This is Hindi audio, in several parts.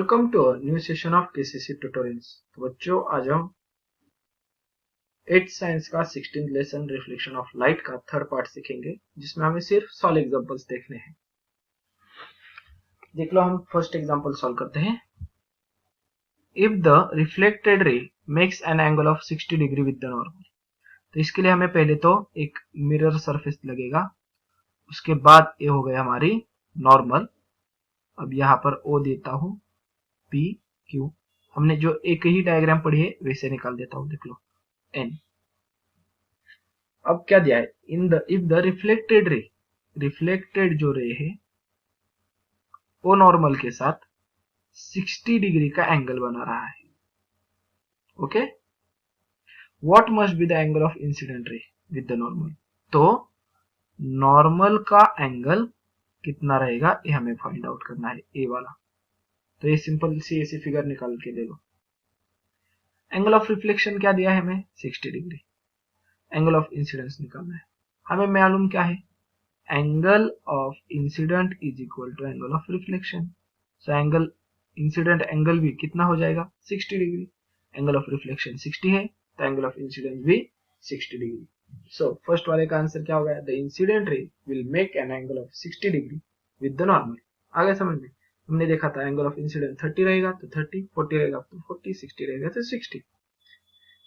Welcome to our new session of KCC tutorials. तो बच्चों, आज हम 8th साइंस का 16th lesson reflection of light का थर्ड पार्ट सीखेंगे, जिसमें हमें सिर्फ सॉल्व एग्जांपल्स देखने हैं। देख लो, हम फर्स्ट एग्जांपल सॉल्व करते हैं। If the reflected ray makes an angle of 60 degree with the normal. तो इसके लिए हमें पहले तो एक मिरर सरफेस लगेगा, उसके बाद ये हो गया हमारी नॉर्मल। अब यहाँ पर ओ देता हूं, पी क्यू। हमने जो एक ही डायग्राम पढ़ी है वैसे निकाल देता हूं। देख लो एन। अब क्या दिया है, if the reflected ray, reflected जो रे है वो नॉर्मल के साथ 60 डिग्री का एंगल बना रहा है। Okay, what must be the angle of incident ray with the normal. तो नॉर्मल का एंगल कितना रहेगा ये हमें फाइंड आउट करना है, ए वाला। तो ये सिंपल सी ऐसी फिगर निकाल के दे लो। एंगल ऑफ रिफ्लेक्शन क्या दिया है हमें, 60 डिग्री। एंगल ऑफ इंसिडेंस निकालना है। हमें मालूम क्या है, angle of incident is equal to angle of reflection. So angle incident angle भी कितना हो जाएगा, 60 डिग्री। एंगल ऑफ रिफ्लेक्शन 60 है, तो एंगल ऑफ इंसिडेंस भी 60 डिग्री। सो फर्स्ट वाले का आंसर क्या होगा, the incident ray will make an angle of 60 degree with the normal. आगे समझ में, हमने देखा था एंगल ऑफ इंसिडेंट 30 रहेगा तो 30, 40 रहेगा तो 40, 60 रहेगा तो 60।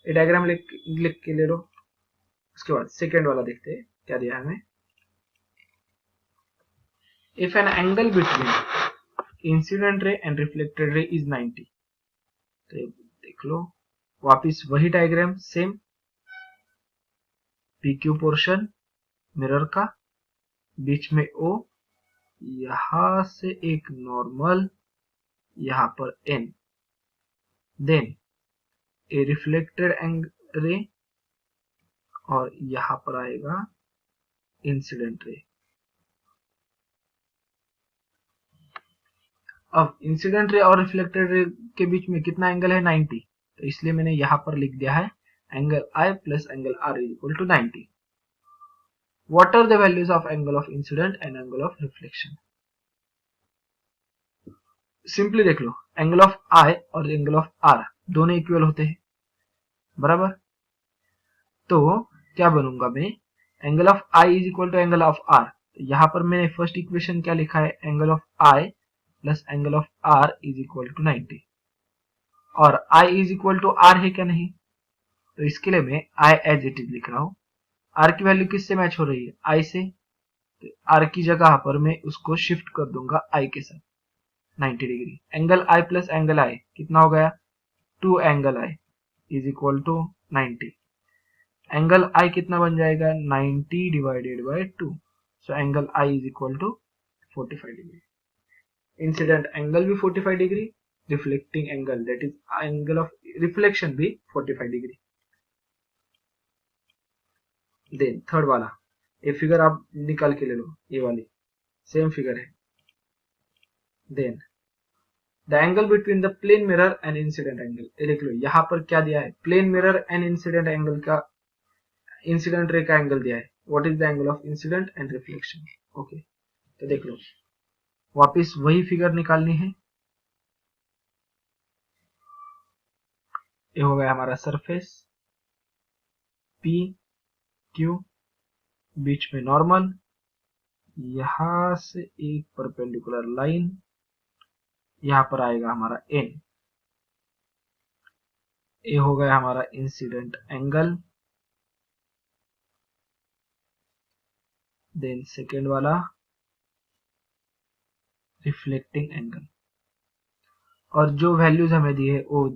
ये डायग्राम लिख के ले लो। उसके बाद सेकेंड वाला देखते हैं क्या दिया है हमें। If an angle between incident ray and reflected ray is 90। तो देख लो, वापिस वही diagram same. PQ portion mirror का, बीच में ओ, यहां से एक नॉर्मल, यहां पर एन, देन ए रिफ्लेक्टेड रे, और यहां पर आएगा इंसिडेंट रे। अब इंसिडेंट रे और रिफ्लेक्टेड रे के बीच में कितना एंगल है, 90। तो इसलिए मैंने यहां पर लिख दिया है angle I plus angle R is equal to 90। What are the values of angle of incident and angle of reflection. Simply देख लो, एंगल ऑफ I और एंगल ऑफ R दोनों इक्वल होते हैं, बराबर। तो क्या बनूंगा मैं, angle of I is equal to angle of R। यहां पर मैंने फर्स्ट इक्वेशन क्या लिखा है, angle of I plus angle of R is equal to 90। और I is equal to R है क्या, नहीं। तो इसके लिए मैं I एज इट इज लिख रहा हूं। R की वैल्यू किससे मैच हो रही है, I से। तो R की जगह पर मैं उसको शिफ्ट कर दूंगा I के साथ, 90 degree. Angle I plus angle I कितना हो गया, 2 angle I is equal to 90। Angle I कितना बन जाएगा, 90 divided by 2। So angle I is equal to 45 degree. Incident angle भी 45 degree, reflecting angle that is angle of reflection भी 45 डिग्री। देन थर्ड वाला, ये फिगर आप निकाल के ले लो, ये वाली सेम फिगर है। Then the angle between the plane mirror and incident angle. ये देख लो, यहाँ पर क्या दिया है, plane mirror and incident angle का, इंसिडेंट रे का एंगल दिया है। What is the angle of incident and reflection. Okay, तो देख लो, वापिस वही फिगर निकालनी है। ये हो गया हमारा सरफेस पी क्यू, बीच में नॉर्मल, यहां से एक परपेंडिकुलर लाइन, यहां पर आएगा हमारा एन। ये हो गया हमारा इंसिडेंट एंगल। देन सेकेंड वाला रिफ्लेक्टिंग एंगल। और जो वैल्यूज हमें दी है वो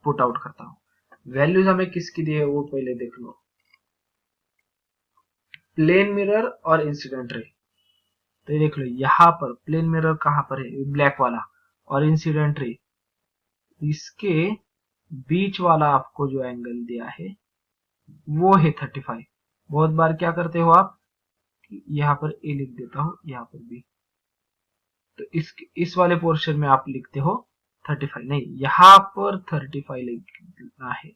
पुट आउट करता हूं। वैल्यूज हमें किसकी दी है वो पहले देख लो, प्लेन मिरर और इंसिडेंट रे। तो ये देख लो, यहां पर प्लेन मिरर कहां पर है, ब्लैक वाला, और इंसिडेंट रे, इसके बीच वाला आपको जो एंगल दिया है वो है 35। बहुत बार क्या करते हो आप, यहां पर ए लिख देता हूं, यहां पर बी। तो इस वाले पोर्शन में आप लिखते हो 35, नहीं, यहां पर 35 लिखना है,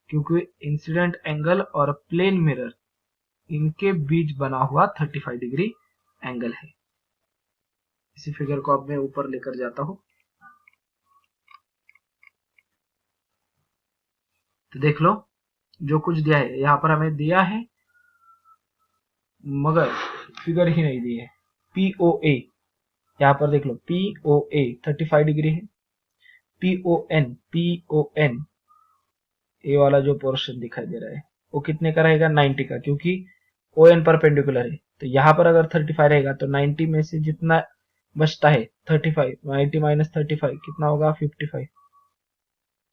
क्योंकि इंसिडेंट एंगल और प्लेन मिरर इनके बीच बना हुआ 35 डिग्री एंगल है। इसी फिगर को अब मैं ऊपर लेकर जाता हूं। तो देख लो जो कुछ दिया है यहाँ पर हमें दिया है मगर फिगर ही नहीं दी है। POA यहाँ पर देख लो POA 35 डिग्री है। PON ये वाला जो पोर्शन दिखाई दे रहा है वो कितने का रहेगा 90 का, क्योंकि ON परपेंडिकुलर है। तो यहाँ पर अगर 35 रहेगा तो 90 में से जितना बचता है 35, 90 माइनस 35 कितना होगा 55।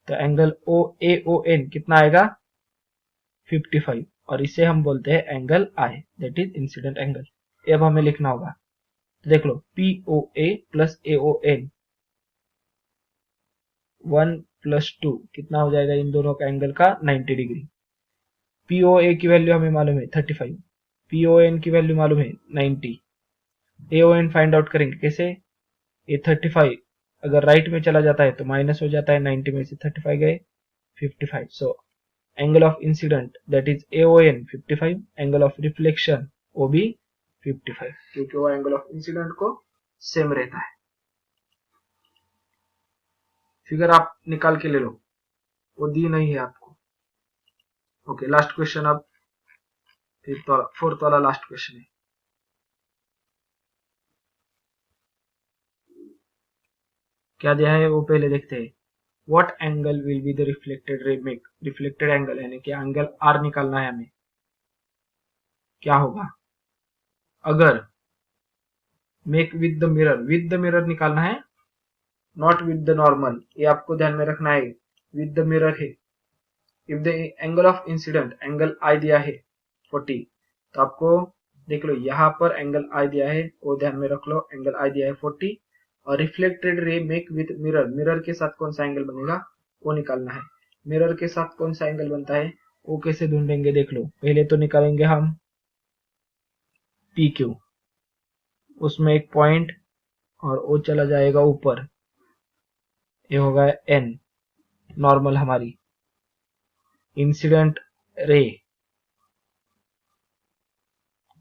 तो एंगल OAON कितना आएगा 55 और इसे हम बोलते हैं angle I, that is incident angle. ये अब हमें लिखना होगा। तो देख लो POA प्लस AON 1 प्लस 2 कितना हो जाएगा इन दोनों का एंगल का 90 डिग्री। POA की वैल्यू हमें मालूम है 35, PON की वैल्यू मालूम है 90। AON फाइंड आउट करेंगे कैसे, ये 35 अगर राइट में चला जाता है तो माइनस हो जाता है, 90 में से 35 गए 55। So angle of incident that is AON 55, angle of reflection OB 55, क्योंकि वो एंगल ऑफ इंसिडेंट को सेम रहता है। फिगर आप निकाल के ले लो, वो दी नहीं है आपको। ओके लास्ट क्वेश्चन, अब फोर्थ वाला लास्ट क्वेश्चन है। क्या दिया है वो पहले देखते हैं। What angle will be the reflected ray make, reflected angle यानी कि एंगल R निकालना है हमें। क्या होगा अगर मेक विद द मिरर निकालना है, नॉट विद द नॉर्मल, ये आपको ध्यान में रखना है। विद द मिरर है। If the angle of incident angle I दिया है 40, तो आपको देख लो यहाँ पर एंगल I दिया है, वो ध्यान में रख लो, एंगल I दिया है 40 और reflected ray make with mirror, mirror के साथ कौन सा एंगल बनेगा वो निकालना है। मिरर के साथ कौन सा एंगल बनता है वो कैसे ढूंढेंगे, देख लो। पहले तो निकालेंगे हम PQ, उसमें एक पॉइंट और वो चला जाएगा ऊपर, ये होगा N नॉर्मल हमारी इंसिडेंट रे,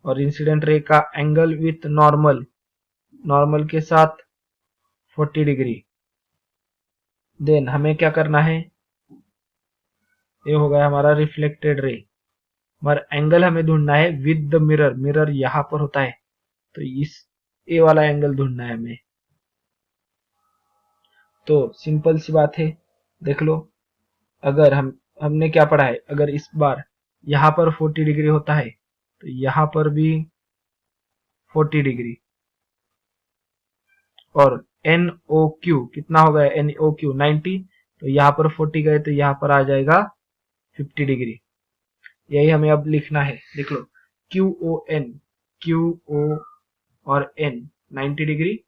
और इंसिडेंट रे का एंगल विथ नॉर्मल के साथ 40 डिग्री। देन हमें क्या करना है, ये हो गया हमारा रिफ्लेक्टेड रे, मगर एंगल हमें ढूंढना है विद द मिरर, मिरर यहां पर होता है तो इस ए वाला एंगल ढूंढना है हमें। तो सिंपल सी बात है, देख लो अगर हमने क्या पढ़ा है, अगर इस बार यहां पर 40 डिग्री होता है तो यहां पर भी 40 डिग्री, और NOQ कितना हो गया NOQ 90, तो यहाँ पर 40 गए तो यहाँ पर आ जाएगा 50 डिग्री। यही हमें अब लिखना है, देख लो QO और N 90 डिग्री,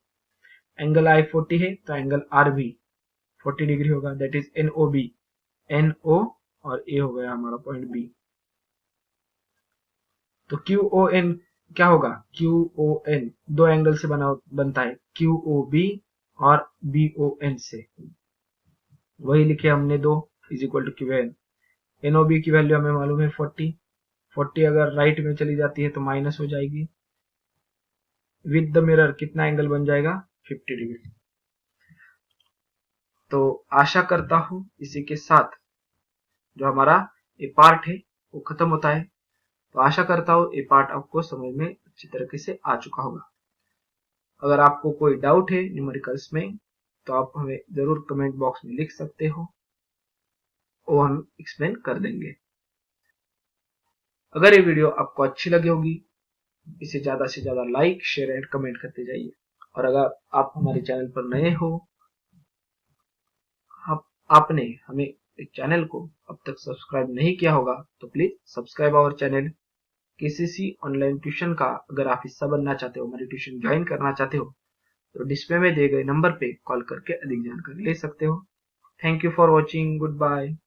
एंगल I 40 है तो एंगल R भी 40 डिग्री होगा, दैट इज NO और A हो गया हमारा पॉइंट B। तो QON क्या होगा, QON दो एंगल से बनता है, QOB और BON से, वही लिखे हमने दो is equal to QN। NOB की वैल्यू हमें मालूम है 40 अगर राइट में चली जाती है तो माइनस हो जाएगी। विद द मिरर कितना एंगल बन जाएगा 50 डिग्री। तो आशा करता हूं इसी के साथ जो हमारा ये पार्ट है वो खत्म होता है। तो आशा करता हूं ये पार्ट आपको समझ में अच्छी तरीके से आ चुका होगा। अगर आपको कोई डाउट है न्यूमेरिकल्स में तो आप हमें जरूर कमेंट बॉक्स में लिख सकते हो, वो हम एक्सप्लेन कर देंगे। अगर ये वीडियो आपको अच्छी लगी होगी इसे ज्यादा से ज्यादा लाइक शेयर एंड कमेंट करते जाइए। और अगर आप हमारे चैनल पर नए हो, आपने हमें चैनल को अब तक सब्सक्राइब नहीं किया होगा तो प्लीज सब्सक्राइब आवर चैनल। किसी ऑनलाइन ट्यूशन का अगर आप हिस्सा बनना चाहते हो, हमारी ट्यूशन ज्वाइन करना चाहते हो, तो डिस्प्ले में दिए गए नंबर पे कॉल करके अधिक जानकारी ले सकते हो। Thank you for watching, good bye.